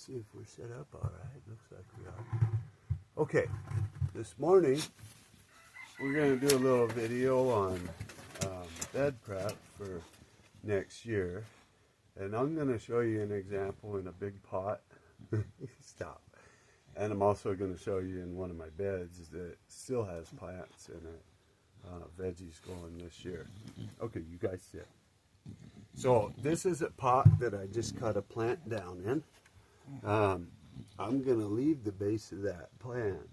see if we're set up all right. Looks like we are. Okay, this morning we're going to do a little video on bed prep for next year. And I'm going to show you an example in a big pot. Stop. And I'm also going to show you in one of my beds that still has plants in it. Veggies going this year. Okay, you guys sit. So this is a pot that I just cut a plant down in. I'm going to leave the base of that plant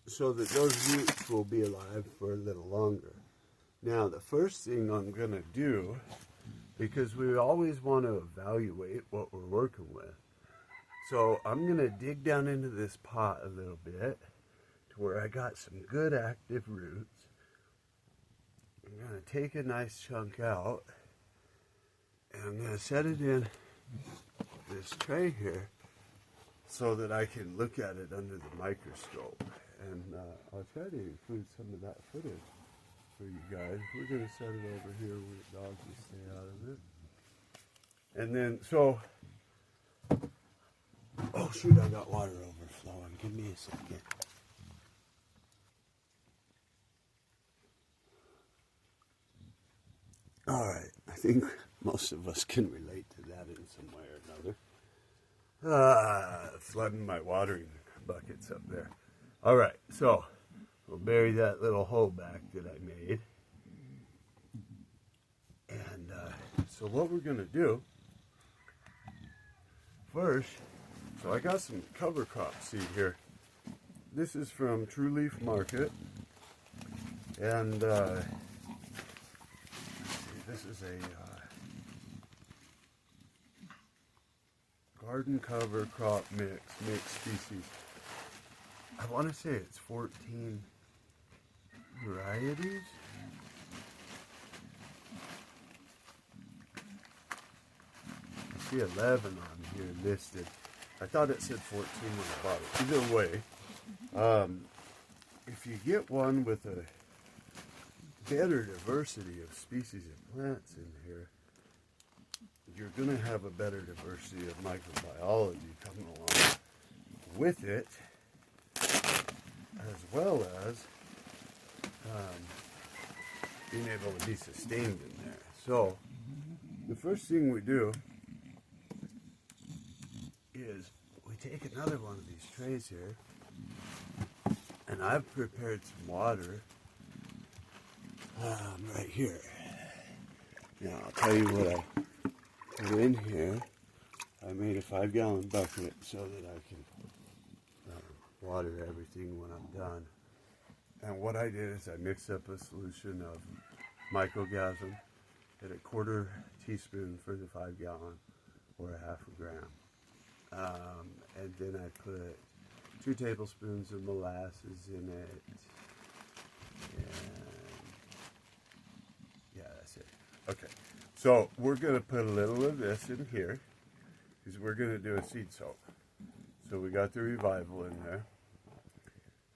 so that those roots will be alive for a little longer. Now the first thing I'm going to do, because we always want to evaluate what we're working with, so I'm going to dig down into this pot a little bit to where I got some good active roots. I'm going to take a nice chunk out and I'm going to set it in this tray here so that I can look at it under the microscope. And I'll try to include some of that footage for you guys. We're going to set it over here where the dogs will stay out of it. And then, so, oh shoot, I got water overflowing. Give me a second. All right, I think most of us can relate to that in some way or another. Flooding my watering buckets up there. All right, so we'll bury that little hole back that I made. And so what we're going to do first, so I got some cover crop seed here. This is from Trueleaf Market. And this is a garden cover crop mixed species. I want to say it's 14 varieties. I see 11 on here listed. I thought it said 14 when I bought it. Either way, if you get one with a better diversity of species of plants in here, you're going to have a better diversity of microbiology coming along with it, as well as being able to be sustained in there. So the first thing we do is we take another one of these trays here, and I've prepared some water right here. Now I'll tell you what I put in here. I made a 5-gallon bucket so that I can water everything when I'm done. And what I did is I mixed up a solution of mycogasm at a 1/4 teaspoon for the 5-gallon, or a 1/2 gram. And then I put 2 tablespoons of molasses in it. And yeah, that's it. Okay, so we're going to put a little of this in here because we're going to do a seed soak. So we got the revival in there.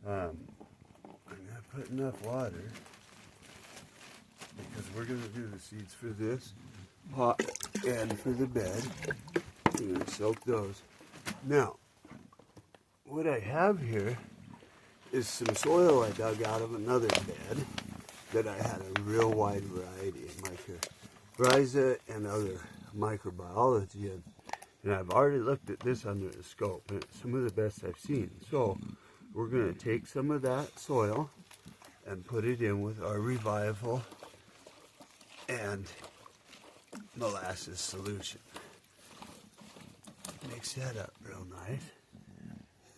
I'm going to put enough water because we're going to do the seeds for this pot and for the bed. We're going to soak those. Now, what I have here is some soil I dug out of another bed that I had a real wide variety of mycorrhiza and other microbiology in. And I've already looked at this under the scope, and it's some of the best I've seen. So we're going to take some of that soil and put it in with our revival and molasses solution. Mix that up real nice.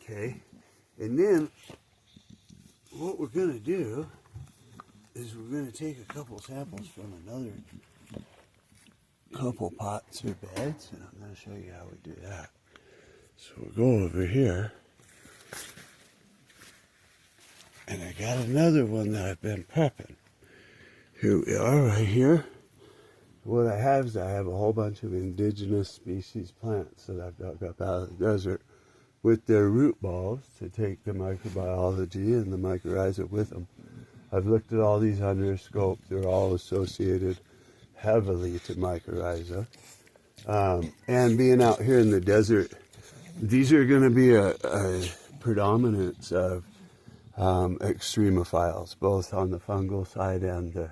Okay, and then what we're going to do is we're going to take a couple samples from another couple pots or beds, and I'm going to show you how we do that. So we'll go over here, and I got another one that I've been prepping. Here we are right here. What I have is I have a whole bunch of indigenous species plants that I've dug up out of the desert with their root balls to take the microbiology and the mycorrhiza with them. I've looked at all these under a scope. They're all associated heavily to mycorrhiza. And being out here in the desert, these are going to be a predominance of extremophiles, both on the fungal side and the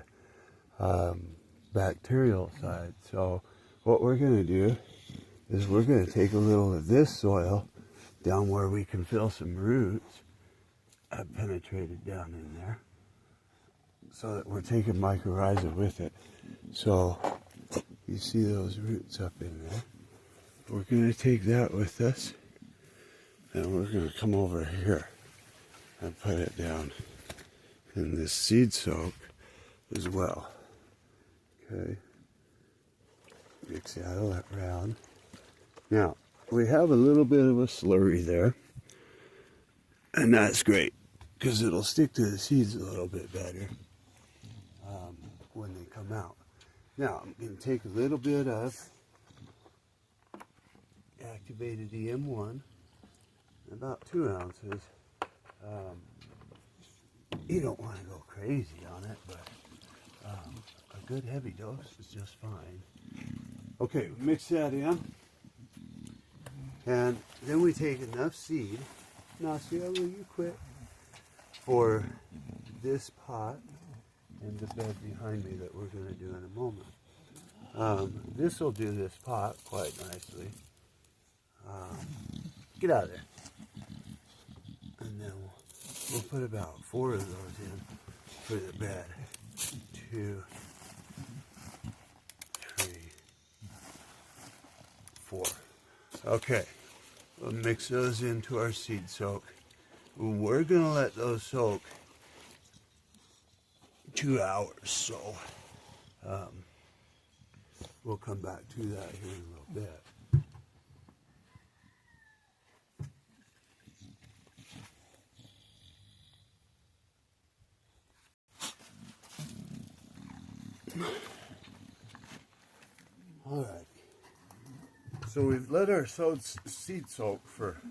bacterial side. So what we're going to do is we're going to take a little of this soil down where we can feel some roots. I've penetrated down in there so that we're taking mycorrhiza with it. So you see those roots up in there. We're going to take that with us, and we're going to come over here and put it down in this seed soak as well. Okay, mix that all around. Now, we have a little bit of a slurry there, and that's great because it'll stick to the seeds a little bit better when they come out. Now, I'm going to take a little bit of activated EM1, about 2 ounces. You don't want to go crazy on it, but a good heavy dose is just fine. Okay, mix that in, and then we take enough seed. Now, see how you quit for this pot and the bed behind me that we're going to do in a moment. This will do this pot quite nicely. Get out of there. And then we'll put about 4 of those in for the bed. 2, 3, 4. Okay, we'll mix those into our seed soak. We're going to let those soak 2 hours, so we'll come back to that here in a little bit. All right, so we've let our seed soak for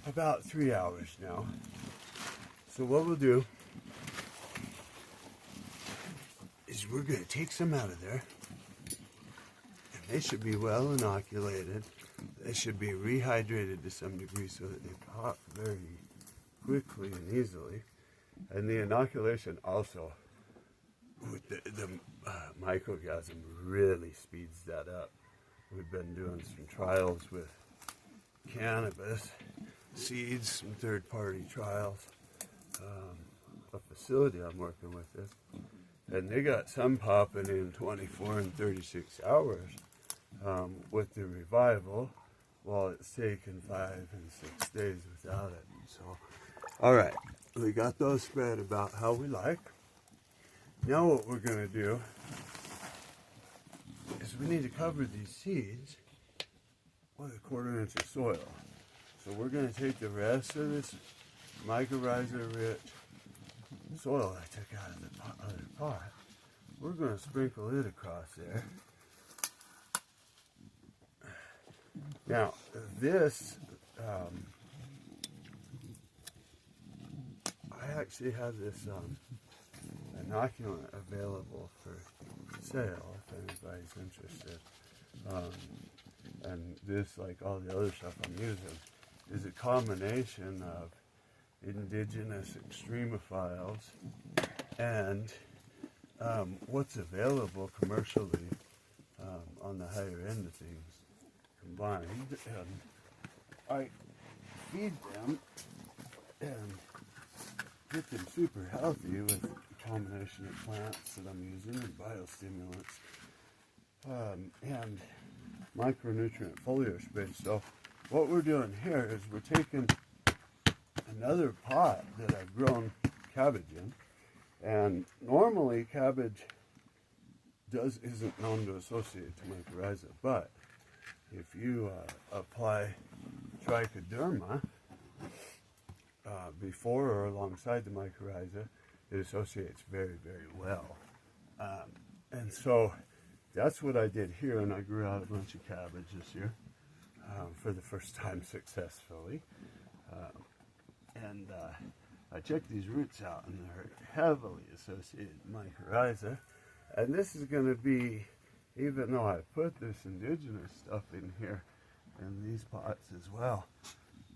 about 3 hours now. So what we'll do is we're going to take some out of there, and they should be well inoculated. They should be rehydrated to some degree so that they pop very quickly and easily. And the inoculation also, with the mycogasm, really speeds that up. We've been doing some trials with cannabis seeds, some third-party trials. A facility I'm working with this, and they got some popping in 24 and 36 hours with the revival, while it's taken 5 and 6 days without it. So, all right, we got those spread about how we like. Now what we're going to do is we need to cover these seeds with a 1/4 inch of soil. So we're going to take the rest of this mycorrhiza-rich soil I took out of the other pot. We're going to sprinkle it across there. Now, this, I actually have this inoculant available for sale if anybody's interested. And this, like all the other stuff I'm using, is a combination of indigenous extremophiles and what's available commercially on the higher end of things combined. And I feed them and get them super healthy with a combination of plants that I'm using and biostimulants and micronutrient foliar space. So what we're doing here is we're taking another pot that I've grown cabbage in, and normally cabbage isn't known to associate to mycorrhiza, but if you apply trichoderma before or alongside the mycorrhiza, it associates very, very well. And so that's what I did here, and I grew out a bunch of cabbage this year for the first time successfully. And I checked these roots out, and they're heavily associated with mycorrhiza. And this is going to be even though I put this indigenous stuff in here in these pots as well,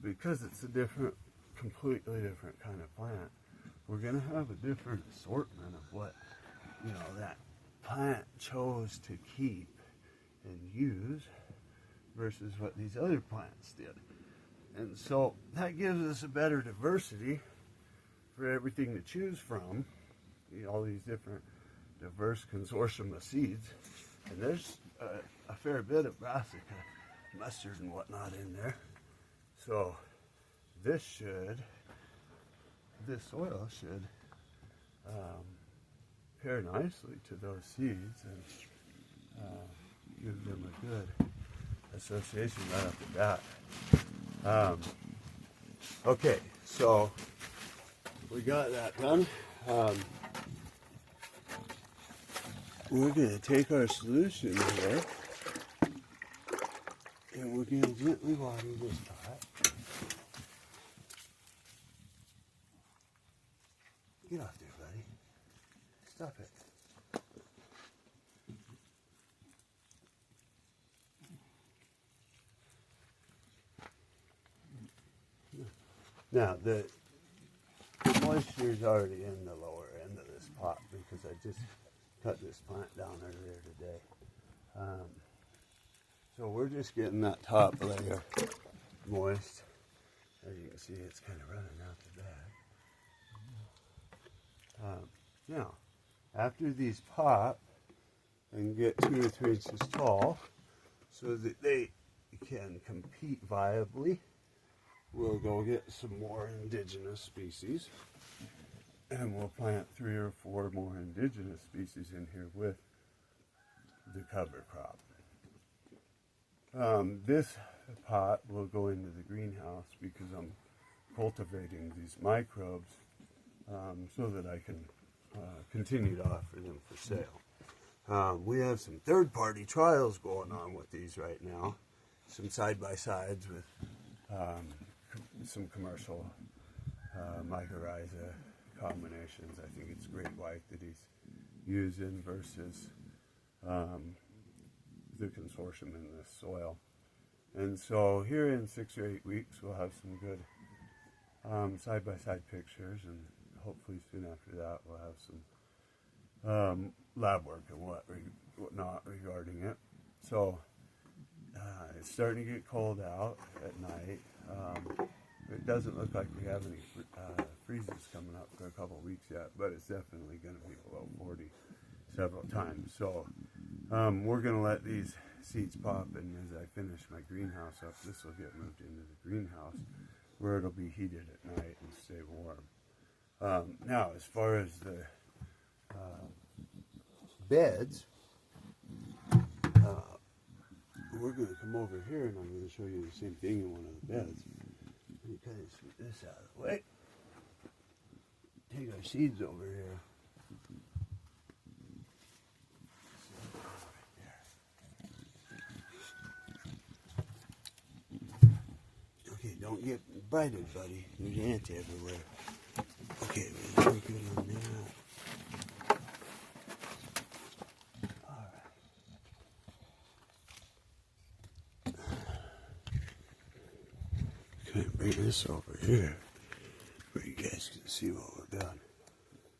because it's a different, completely different kind of plant, we're going to have a different assortment of what, you know, that plant chose to keep and use versus what these other plants did. And so that gives us a better diversity for everything to choose from, you know, all these different diverse consortium of seeds. And there's a fair bit of brassica, mustard and whatnot in there. So this soil should pair nicely to those seeds and give them a good association right off the bat. Okay, so we got that done. We're going to take our solution here and we're going to gently water this pot. Get off there, buddy. Stop it. Now, the moisture is already in the lower end of this pot because I just cut this plant down earlier today. So we're just getting that top layer moist. As you can see, it's kind of running out the bag. Now, after these pop and get 2 or 3 inches tall so that they can compete viably, we'll go get some more indigenous species and we'll plant 3 or 4 more indigenous species in here with the cover crop. This pot will go into the greenhouse because I'm cultivating these microbes so that I can continue to offer them for sale. We have some third-party trials going on with these right now, some side-by-sides with some commercial mychorizal combinations. I think it's Great White that he's using versus the consortium in this soil. And so here in 6 or 8 weeks we'll have some good side-by-side pictures, and hopefully soon after that we'll have some lab work and whatnot regarding it. So it's starting to get cold out at night. It doesn't look like we have any freezes coming up for a couple of weeks yet, but it's definitely going to be below 40 several times. So we're going to let these seeds pop, and as I finish my greenhouse up, this will get moved into the greenhouse where it'll be heated at night and stay warm. Now, as far as the beds, we're going to come over here and I'm going to show you the same thing in one of the beds. Let me kind of sweep this out of the way. Take our seeds over here. Okay, don't get bited, buddy. There's ants everywhere. Okay, we're good on that. Bring this over here where you guys can see what we've done.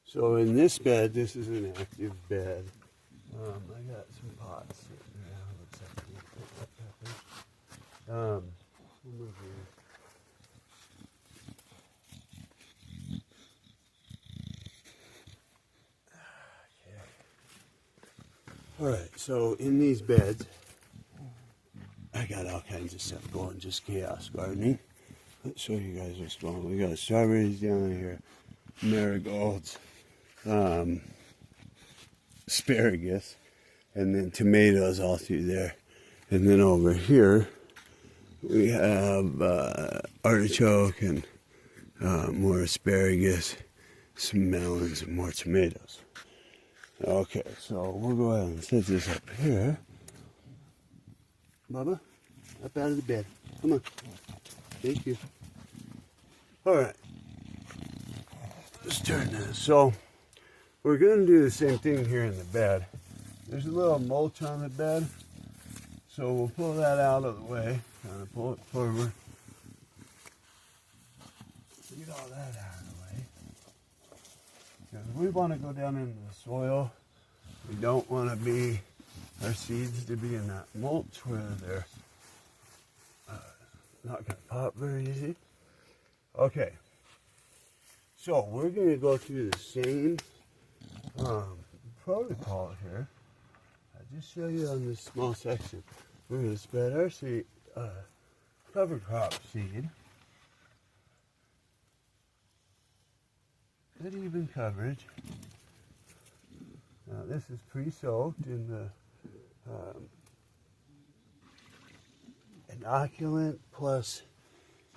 So in this bed, this is an active bed. I got some pots sitting around. Looks like we can pick up peppers. We'll move here. Okay. Alright, so in these beds, I got all kinds of stuff going, just chaos gardening. Let's show you guys what's going on. We got strawberries down here, marigolds, asparagus, and then tomatoes all through there. And then over here, we have artichoke and more asparagus, some melons, and more tomatoes. Okay, so we'll go ahead and set this up here. Bubba, up out of the bed. Come on. Thank you. Alright. Let's turn this. So, we're going to do the same thing here in the bed. There's a little mulch on the bed, so we'll pull that out of the way. Kind of pull it forward. Get all that out of the way. Because we want to go down into the soil. We don't want our seeds to be in that mulch where they're not going to pop very easy. Okay, so we're going to go through the same protocol here. I'll just show you on this small section. We're going to spread our seed, cover crop seed. Good even coverage. Now this is pre-soaked in the inoculant plus,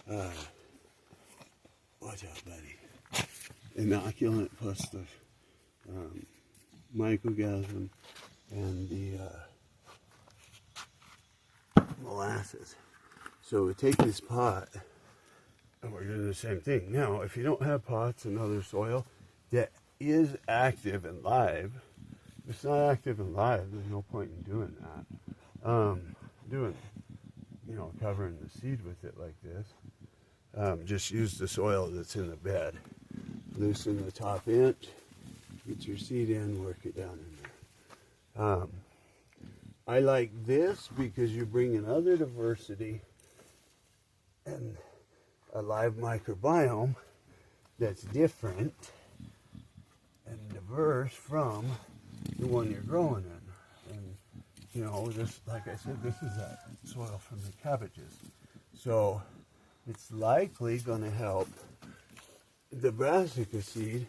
watch out buddy, inoculant plus the mycogasm and the molasses. So we take this pot and we're doing the same thing. Now, if you don't have pots and other soil that is active and live, if it's not active and live, there's no point in doing that. Covering the seed with it like this. Just use the soil that's in the bed. Loosen the top inch, get your seed in, work it down in there. I like this because you're bringing other diversity and a live microbiome that's different and diverse from the one you're growing in. And this, like I said, this is that soil from the cabbages. So it's likely going to help the brassica seed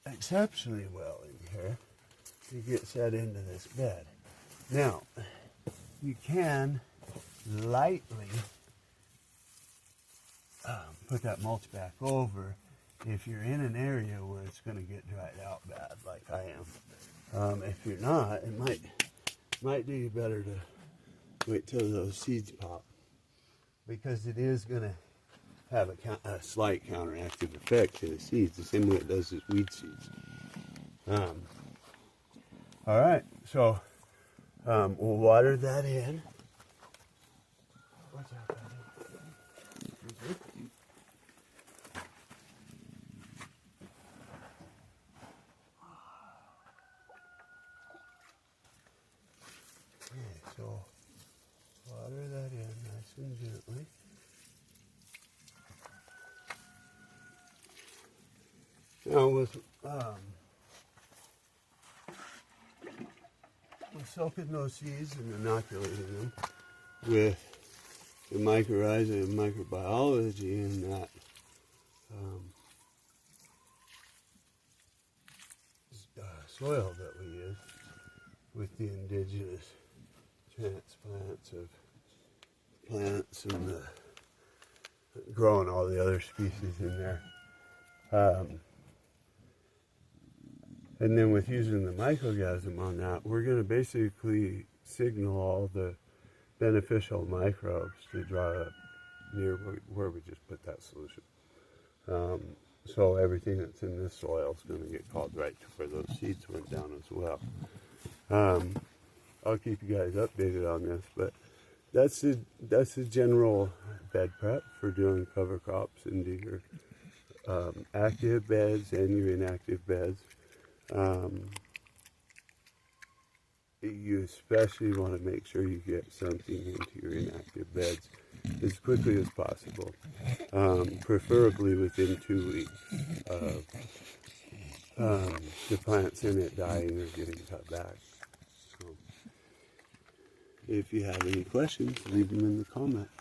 exceptionally well in here to get set into this bed. Now, you can lightly put that mulch back over if you're in an area where it's going to get dried out bad, like I am. If you're not, it might do you better to wait till those seeds pop, because it is going to have a slight counteractive effect to the seeds, the same way it does with weed seeds. All right, so we'll water that in. Watch out, buddy. Okay, so water that in nice and gently. Now with soaking those seeds and inoculating them with the mychorizal and microbiology in that soil that we use with the indigenous transplants of plants and growing all the other species in there. And then with using the mycogasm on that, we're going to basically signal all the beneficial microbes to draw up near where we just put that solution. So everything that's in this soil is going to get called right to where those seeds went down as well. I'll keep you guys updated on this, but that's the general bed prep for doing cover crops into your active beds and your inactive beds. You especially want to make sure you get something into your inactive beds as quickly as possible, preferably within 2 weeks of the plants in it dying or getting cut back. So, if you have any questions, leave them in the comments.